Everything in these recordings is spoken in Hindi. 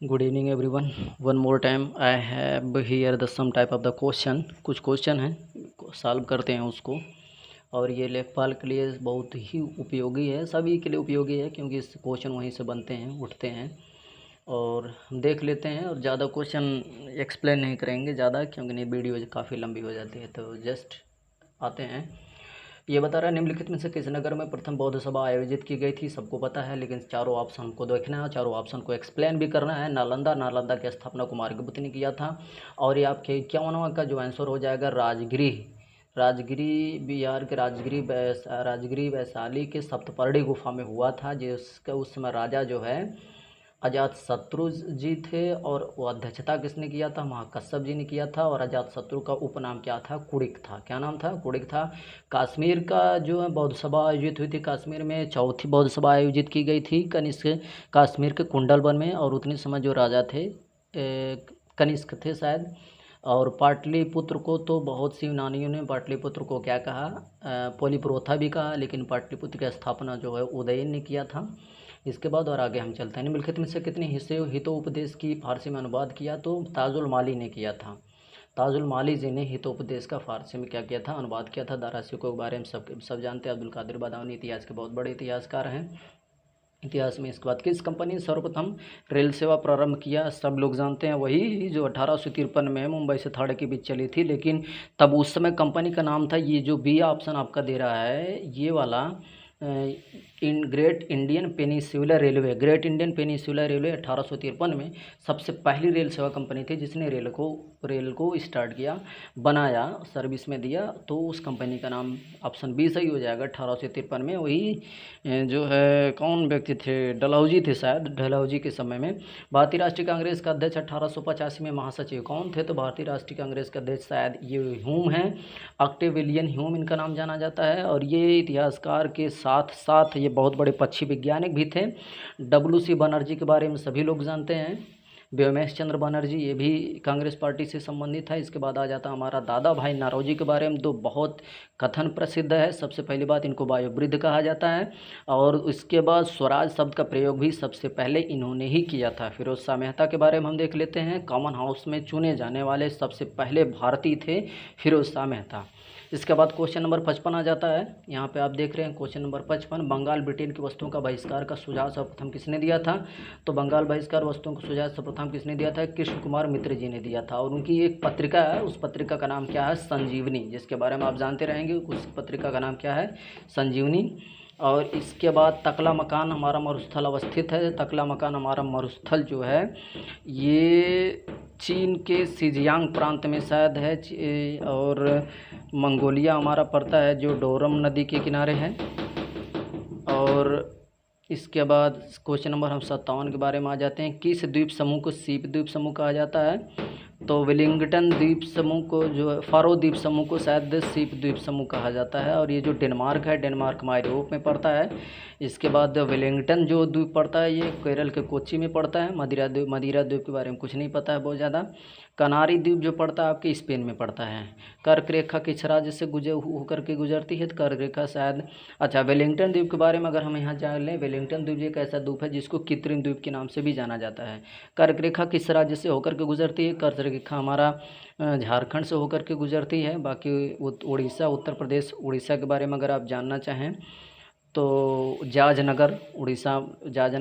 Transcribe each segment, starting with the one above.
Good evening everyone. One more time I have here the some type of the question. कुछ क्वेश्चन हैं सॉल्व करते हैं उसको। और ये लेखपाल के लिए बहुत ही उपयोगी है, सभी के लिए उपयोगी है, क्योंकि इस क्वेश्चन वहीं से बनते हैं, उठते हैं। और हम देख लेते हैं, और ज़्यादा क्वेश्चन एक्सप्लेन नहीं करेंगे ज़्यादा, क्योंकि नहीं वीडियो काफ़ी लंबी हो जाती है। तो जस्ट आते हैं। ये बता रहा है, निम्नलिखित में से किस नगर में प्रथम बौद्ध सभा आयोजित की गई थी? सबको पता है, लेकिन चारों ऑप्शन को देखना है, चारों ऑप्शन को एक्सप्लेन भी करना है। नालंदा की स्थापना कुमारगुप्त ने किया था। और ये आपके 51वां का जो आंसर हो जाएगा राजगिरी बिहार के राजगिरी वैशाली के सप्तपर्णी गुफा में हुआ था, जिसका उस समय राजा जो है अजातशत्रु जी थे। और वो अध्यक्षता किसने किया था? महाकश्यप जी ने किया था। और अजातशत्रु का उपनाम क्या था? कुड़िक था। क्या नाम था? कुड़िक था। कश्मीर का जो है बौद्ध सभा आयोजित हुई थी, कश्मीर में चौथी बौद्ध सभा आयोजित की गई थी कनिष्क कश्मीर के कुंडलवन में। और उतनी समय जो राजा थे कनिष्क थे शायद। और पाटलिपुत्र को तो बहुत सी यूनानियों ने पाटलिपुत्र को क्या कहा? पोलिप्रोथा भी कहा, लेकिन पाटलिपुत्र की स्थापना जो है उदयन ने किया था। इसके बाद और आगे हम चलते हैं। निम्नलिखित में से कितने हितोपदेश की फारसी में अनुवाद किया? तो ताजुल माली ने किया था। ताजुल माली जी ने हितोपदेश का फारसी में क्या किया था? अनुवाद किया था। दारा सिकों के बारे में सब जानते हैं। अब्दुल कादिर बदाऊनी इतिहास के बहुत बड़े इतिहासकार हैं। इतिहास में इसके बाद किस कंपनी ने सर्वप्रथम रेल सेवा प्रारंभ किया? सब लोग जानते हैं, वही जो 1853 में मुंबई से थाड़े के बीच चली थी। लेकिन तब उस समय कंपनी का नाम था, ये जो बी ऑप्शन आपका दे रहा है ये वाला, ग्रेट इंडियन पेनिनसुलर रेलवे 1853 में सबसे पहली रेल सेवा कंपनी थी, जिसने रेल को स्टार्ट किया, बनाया, सर्विस में दिया। तो उस कंपनी का नाम ऑप्शन बी सही हो जाएगा। 1853 में वही जो है कौन व्यक्ति थे? डलहौजी थे शायद। डलहौजी के समय में भारतीय राष्ट्रीय कांग्रेस का अध्यक्ष 1885 में महासचिव कौन थे? तो भारतीय राष्ट्रीय कांग्रेस के अध्यक्ष शायद ये ह्यूम हैं, ऑक्टेविलियन ह्यूम इनका नाम जाना जाता है। और ये इतिहासकार के साथ साथ ये बहुत बड़े पक्षी वैज्ञानिक भी थे। WC बनर्जी के बारे में सभी लोग जानते हैं। व्योमेश चंद्र बनर्जी, ये भी कांग्रेस पार्टी से संबंधित है। इसके बाद आ जाता हमारा दादा भाई नौरोजी के बारे में, तो बहुत कथन प्रसिद्ध है। सबसे पहली बात, इनको वायुवृद्ध कहा जाता है। और उसके बाद स्वराज शब्द का प्रयोग भी सबसे पहले इन्होंने ही किया था। फिरोज शाह मेहता के बारे में हम देख लेते हैं। कॉमन हाउस में चुने जाने वाले सबसे पहले भारतीय थे फिरोज शाह मेहता। इसके बाद क्वेश्चन नंबर 55 आ जाता है। यहाँ पे आप देख रहे हैं क्वेश्चन नंबर 55, बंगाल ब्रिटेन की वस्तुओं का बहिष्कार का सुझाव सर्वप्रथम किसने दिया था? तो बंगाल बहिष्कार वस्तुओं का सुझाव सर्वप्रथम किसने दिया था? कृष्ण कुमार मित्र जी ने दिया था। और उनकी एक पत्रिका है, उस पत्रिका का नाम क्या है? संजीवनी, जिसके बारे में आप जानते रहेंगे। उस पत्रिका का नाम क्या है? संजीवनी। और इसके बाद तकला मकान हमारा मरुस्थल अवस्थित है। तकला मकान हमारा मरुस्थल जो है ये चीन के सिजियांग प्रांत में शायद है। और मंगोलिया हमारा पड़ता है, जो डोरम नदी के किनारे है। और इसके बाद क्वेश्चन नंबर हम 57 के बारे में आ जाते हैं। किस द्वीप समूह को सीप द्वीप समूह कहा जाता है? तो वेलिंगटन द्वीप समूह को, जो है फारो द्वीप समूह को शायद सीप द्वीप समूह कहा जाता है। और ये जो डेनमार्क है, डेनमार्क हमारे यूरोप में पड़ता है। इसके बाद वेलिंगटन जो द्वीप पड़ता है ये केरल के कोच्चि में पड़ता है। मदिरा द्वीप के बारे में कुछ नहीं पता है बहुत ज़्यादा। कनारी द्वीप जो पड़ता है आपके स्पेन में पड़ता है। कर्क रेखा किस राज्य से होकर के गुजरती है? तो कर्क रेखा शायद, अच्छा, वेलिंगटन द्वीप के बारे में अगर हम यहाँ जान लें, वेलिंगटन द्वीप एक ऐसा द्वीप है जिसको कृत्रिम द्वीप के नाम से भी जाना जाता है। कर्क रेखा किस राज्य से होकर के गुजरती है? कर्क रेखा हमारा झारखंड से होकर के गुजरती है। बाकी उड़ीसा, उत्तर प्रदेश, उड़ीसा के बारे में अगर आप जानना चाहें तो जाजनगर,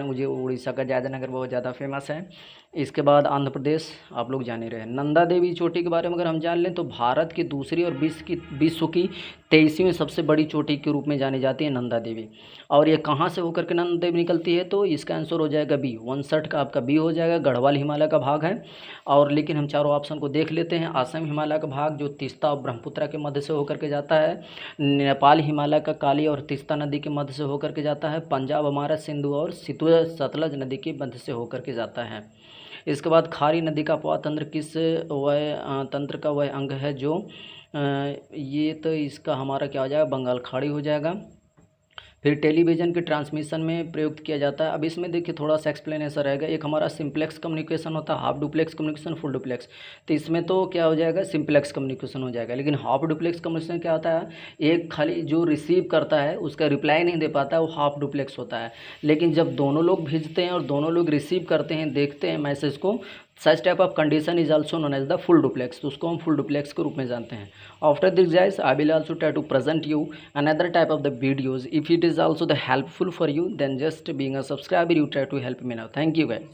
मुझे उड़ीसा का जाजनगर बहुत ज़्यादा फेमस है। इसके बाद आंध्र प्रदेश, आप लोग जाने रहे। नंदा देवी चोटी के बारे में अगर हम जान लें तो भारत की दूसरी और विश्व की 23वीं सबसे बड़ी चोटी के रूप में जानी जाती है नंदा देवी। और ये कहाँ से होकर के नंदा देवी निकलती है? तो इसका आंसर हो जाएगा बी, 59 का आपका बी हो जाएगा। गढ़वाल हिमालय का भाग है। और लेकिन हम चारों ऑप्शन को देख लेते हैं। असम हिमालय का भाग जो तीस्ता और ब्रह्मपुत्र के मध्य से होकर के जाता है। नेपाल हिमालय का काली और तीस्ता नदी के मध्य से होकर के जाता है। पंजाब हमारा सिंधु और सतलज नदी के मध्य से होकर के जाता है। इसके बाद खारी नदी का अपवाह तंत्र किस वह तंत्र का वह अंग है जो ये, तो इसका हमारा क्या हो जाएगा? बंगाल खाड़ी हो जाएगा। फिर टेलीविज़न के ट्रांसमिशन में प्रयुक्त किया जाता है। अब इसमें देखिए थोड़ा सा एक्सप्लेनेशन रहेगा। एक हमारा सिंप्लेक्स कम्युनिकेशन होता है, half duplex communication, full duplex. तो इसमें तो क्या हो जाएगा, सिंप्लेक्स कम्युनिकेशन हो जाएगा। लेकिन हाफ डुप्लेक्स कम्युनिकेशन क्या होता है, एक खाली जो रिसीव करता है उसका रिप्लाई नहीं दे पाता है, वो हाफ डुप्लेक्स होता है। लेकिन जब दोनों लोग भेजते हैं और दोनों लोग रिसीव करते हैं, देखते हैं मैसेज को, such type of condition is also known as the full duplex. तो उसको हम फुल डुप्लेक्स के रूप में जानते हैं। After this guys I will also try to present you another type of the videos. If it is also the helpful for you, then just being a subscriber you try to help me now. Thank you guys.